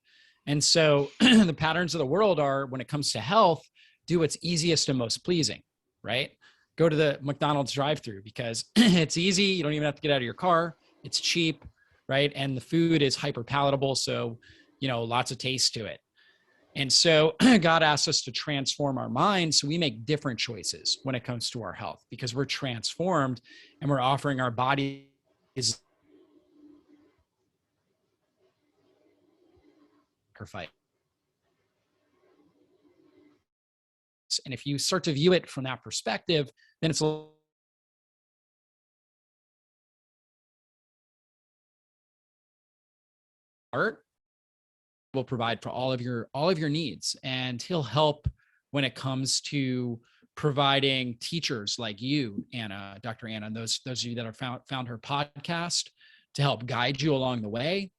And so the patterns of the world are, when it comes to health, do what's easiest and most pleasing, right? Go to the McDonald's drive-thru because it's easy. You don't even have to get out of your car. It's cheap, right? And the food is hyper palatable. So, lots of taste to it. And so God asks us to transform our minds so we make different choices when it comes to our health, because we're transformed and we're offering our bodies sacrifice. And if you start to view it from that perspective, then it's art will provide for all of your needs, and he'll help when it comes to providing teachers like you, Anna, Dr. Anna, and those of you that have found her podcast to help guide you along the way,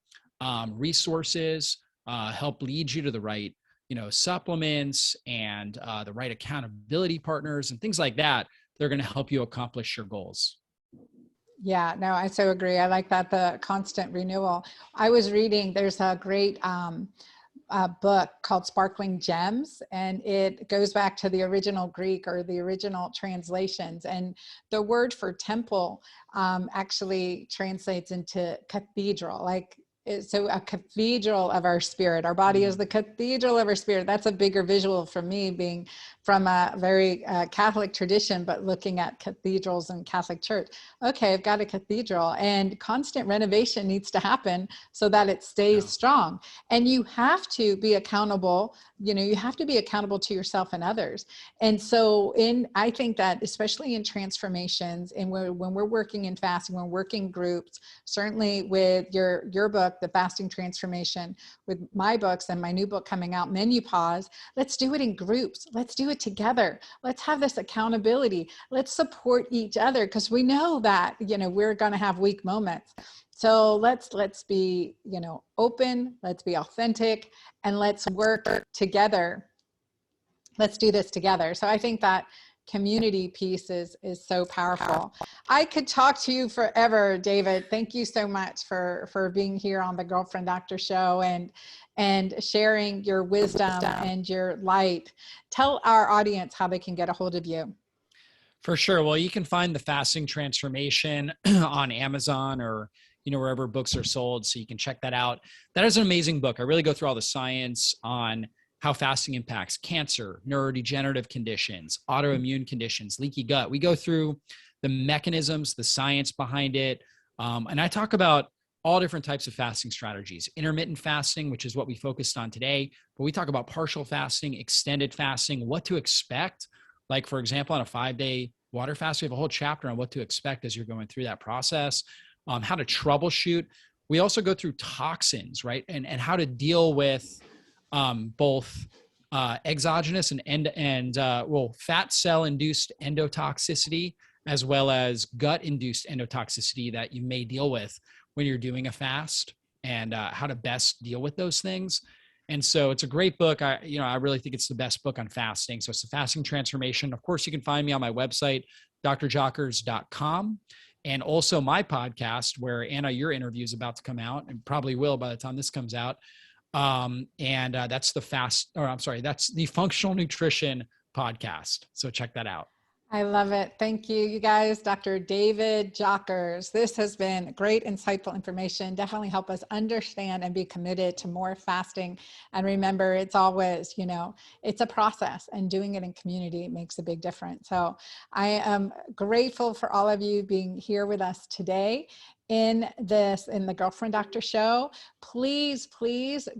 resources, help lead you to the right, supplements and the right accountability partners and things like that. They're going to help you accomplish your goals. Yeah, no, I so agree. I like that, the constant renewal. I was reading, there's a great book called Sparkling Gems, and it goes back to the original Greek or the original translations. And the word for temple actually translates into cathedral, so a cathedral of our spirit. Our body is the cathedral of our spirit. That's a bigger visual for me, being from a very Catholic tradition, but looking at cathedrals and Catholic Church. Okay, I've got a cathedral, and constant renovation needs to happen so that it stays strong. And you have to be accountable. You have to be accountable to yourself and others. And so I think that especially in transformations, and when we're working in fasting, when we're working groups, certainly with your book, The Fasting Transformation, with my books and my new book coming out, Menu Pause, let's do it in groups. Let's do it together. Let's have this accountability. Let's support each other, because we know that, we're going to have weak moments. So let's be, open, let's be authentic, and let's work together. Let's do this together. So I think that community piece is so powerful. I could talk to you forever, David. Thank you so much for being here on the Girlfriend Doctor Show and sharing your wisdom and your light. Tell our audience how they can get a hold of you. For sure. Well, you can find The Fasting Transformation on Amazon or wherever books are sold. So you can check that out. That is an amazing book. I really go through all the science on how fasting impacts cancer, neurodegenerative conditions, autoimmune conditions, leaky gut. We go through the mechanisms, the science behind it. And I talk about all different types of fasting strategies. Intermittent fasting, which is what we focused on today, but we talk about partial fasting, extended fasting, what to expect. Like, for example, on a 5-day water fast, we have a whole chapter on what to expect as you're going through that process, how to troubleshoot. We also go through toxins, right? And how to deal with both exogenous and fat cell induced endotoxicity, as well as gut induced endotoxicity that you may deal with when you're doing a fast, and how to best deal with those things. And so it's a great book. I really think it's the best book on fasting. So it's The Fasting Transformation. Of course, you can find me on my website, drjockers.com. And also my podcast, where Anna, your interview is about to come out, and probably will by the time this comes out. That's that's the Functional Nutrition Podcast. So check that out. I love it. Thank you, you guys. Dr. David Jockers. This has been great, insightful information. Definitely help us understand and be committed to more fasting. And remember, it's always, it's a process, and doing it in community makes a big difference. So I am grateful for all of you being here with us today in the Girlfriend Doctor Show. Please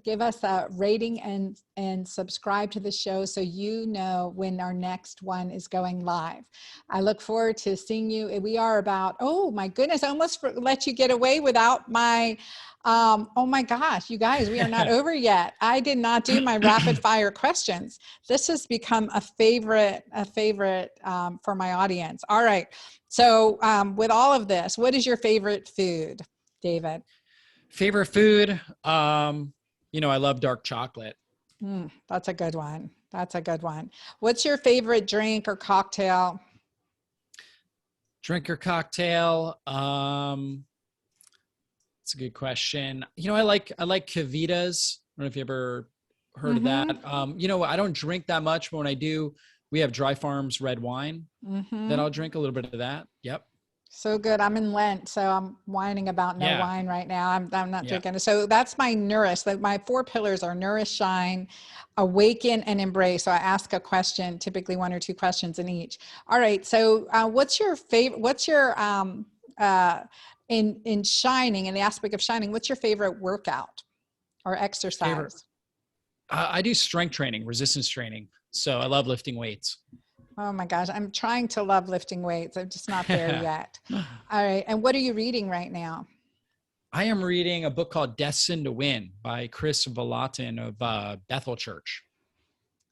give us a rating and subscribe to the show so you know when our next one is going live. I look forward to seeing you. We are about, oh my goodness, I almost let you get away without my, oh my gosh, you guys, we are not over yet. I did not do my rapid fire questions. This has become a favorite for my audience. All right. So with all of this, what is your favorite food, David? Favorite food? I love dark chocolate. That's a good one. What's your favorite drink or cocktail? Drink or cocktail? It's a good question. I like Cavitas. I don't know if you ever heard of that. I don't drink that much, but when I do, we have Dry Farms red wine that I'll drink a little bit of that. Yep. So good. I'm in Lent, so I'm whining about no Yeah. wine right now. I'm not Yeah. drinking it. So that's my nourish. Like my 4 pillars are nourish, shine, awaken, and embrace. So I ask a question, typically 1 or 2 questions in each. All right. So what's your favorite? What's your in shining, in the aspect of shining? What's your favorite workout or Favorite. exercise? I do strength training, resistance training. So I love lifting weights. Oh my gosh, I'm trying to love lifting weights. I'm just not there yet. All right. And what are you reading right now? I am reading a book called Destined to Win by Chris Vallotton of Bethel Church.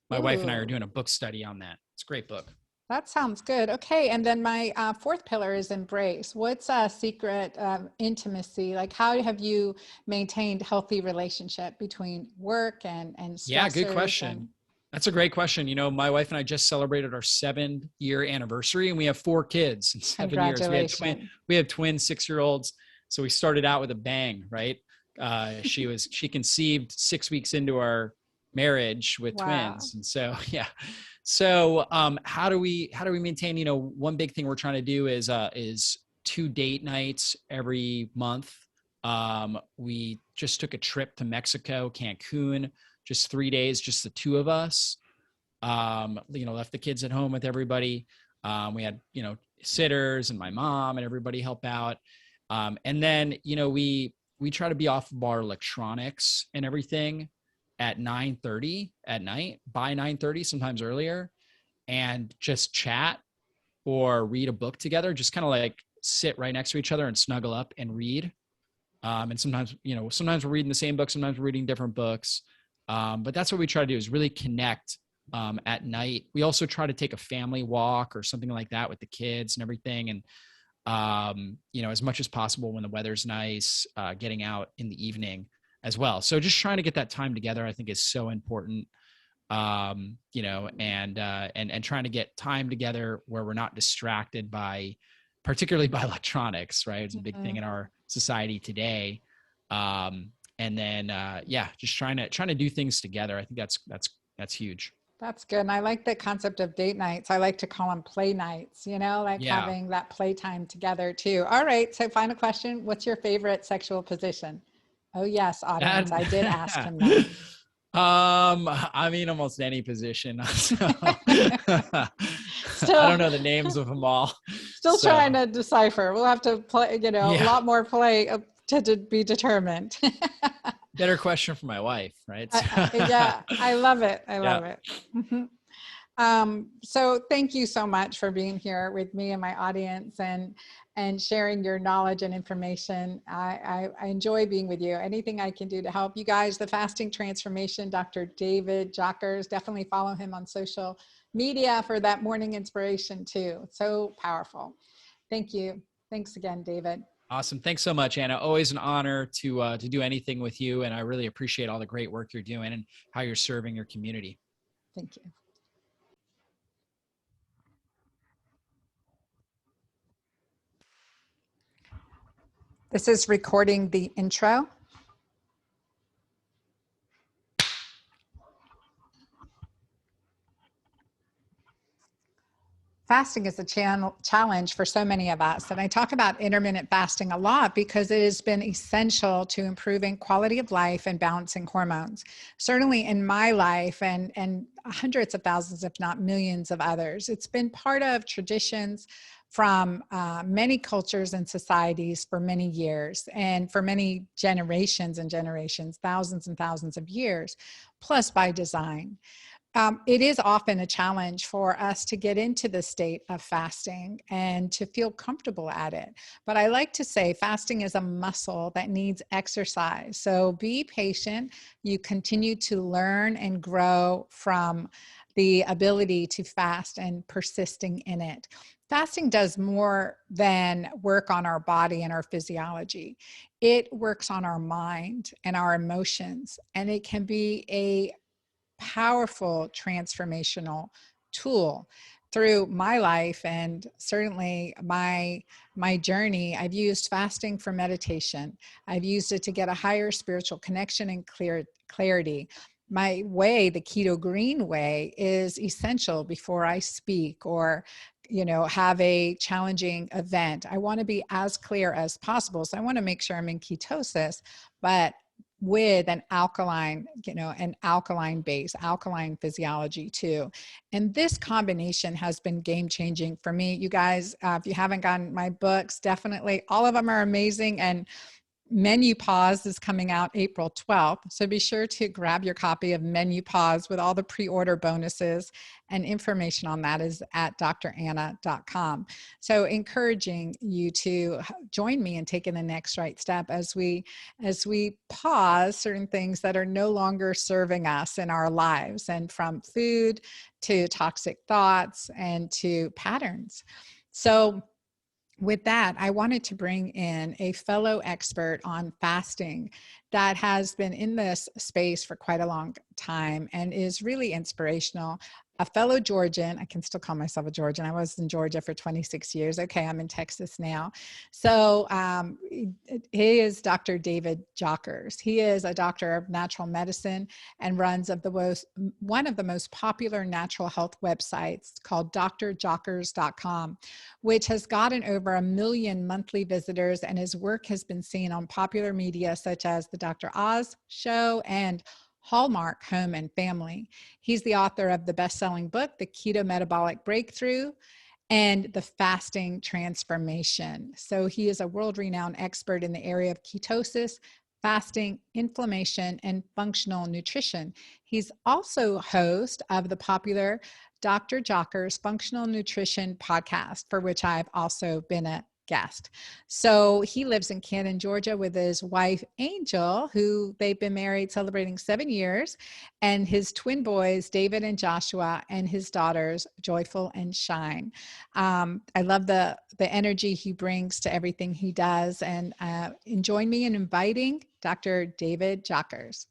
My wife and I are Ooh, doing a book study on that. It's a great book. that sounds good. Okay. And then my 4th pillar is embrace. What's a secret intimacy? Like how have you maintained healthy relationship between work and Yeah, good stressors and question. That's a great question. You know, my wife and I just celebrated our 7-year anniversary, and we have 4 kids in 7 years. congratulations? We have twin 6-year-olds. So we started out with a bang, right? She conceived 6 weeks into our marriage with Wow. twins. And so, yeah. So, how do we maintain, you know, one big thing we're trying to do is 2 date nights every month. We just took a trip to Mexico, Cancun, just 3 days, just the 2 of us. You know, left the kids at home with everybody. We had, you know, sitters and my mom and everybody help out. And then, you know, we try to be off of our electronics and everything at 9:30 at night, by 9:30, sometimes earlier, and just chat or read a book together, just kind of like sit right next to each other and snuggle up and read. And sometimes, you know, sometimes we're reading the same book, sometimes we're reading different books. But that's what we try to do, is really connect at night. We also try to take a family walk or something like that with the kids and everything. And, you know, as much as possible when the weather's nice, getting out in the evening as well. So just trying to get that time together, I think, is so important. You know, and trying to get time together where we're not distracted by, particularly by electronics, right? It's a big thing Mhm. in our society today. And then, yeah, just trying to do things together. I think that's huge. That's good. And I like the concept of date nights. I like to call them play nights, you know, like Yeah. having that playtime together too. All right. So final question. What's your favorite sexual position? Oh yes, audience. I did ask That, him that. I mean, almost any position. So, I Still, don't know the names of them all. still trying So to decipher. We'll have to play, you know, a yeah, lot more play to be determined. better question for my wife, right? Yeah, I love it. I Yeah. love it. Mhm. So thank you so much for being here with me and my audience and sharing your knowledge and information. I enjoy being with you. Anything I can do to help you guys, the fasting transformation, Dr. David Jockers, definitely follow him on social media for that morning inspiration too. So powerful. Thank you. Thanks again, David. Awesome. Thanks so much, Anna. Always an honor to do anything with you. And I really appreciate all the great work you're doing and how you're serving your community. Thank you. This is recording the intro. Fasting is a challenge for so many of us. And I talk about intermittent fasting a lot because it has been essential to improving quality of life and balancing hormones. Certainly in my life and hundreds of thousands, if not millions of others, it's been part of traditions from many cultures and societies for many years and for many generations and generations, thousands and thousands of years, plus by design. It is often a challenge for us to get into the state of fasting and to feel comfortable at it. But I like to say fasting is a muscle that needs exercise. So be patient. You continue to learn and grow from the ability to fast and persisting in it. Fasting does more than work on our body and our physiology. It works on our mind and our emotions, and it can be a powerful transformational tool. Through my life and certainly my journey, I've used fasting for meditation. I've used it to get a higher spiritual connection and clarity. My way, the keto-green way, is essential before I speak or have a challenging event. I want to be as clear as possible. So I want to make sure I'm in ketosis, but with an alkaline, an alkaline base, alkaline physiology too. And this combination has been game changing for me. You guys, if you haven't gotten my books, definitely, all of them are amazing. And Menu Pause is coming out April 12th. So be sure to grab your copy of Menu Pause with all the pre-order bonuses, and information on that is at dranna.com. So encouraging you to join me in taking the next right step as we pause certain things that are no longer serving us in our lives, and from food to toxic thoughts and to patterns. So with that, I wanted to bring in a fellow expert on fasting that has been in this space for quite a long time and is really inspirational. A fellow Georgian, I can still call myself a Georgian. I was in Georgia for 26 years. Okay, I'm in Texas now. So he is Dr. David Jockers. He is a doctor of natural medicine and runs one of the most popular natural health websites called drjockers.com, which has gotten over 1 million monthly visitors, and his work has been seen on popular media such as the Dr. Oz Show and Hallmark Home and Family. He's the author of the best-selling book, The Keto Metabolic Breakthrough and The Fasting Transformation. So he is a world-renowned expert in the area of ketosis, fasting, inflammation, and functional nutrition. He's also host of the popular Dr. Jockers Functional Nutrition podcast, for which I've also been a guest. So he lives in Canton, Georgia with his wife, Angel, who they've been married, celebrating 7 years, and his twin boys, David and Joshua, and his daughters, Joyful and Shine. I love the energy he brings to everything he does, and join me in inviting Dr. David Jockers.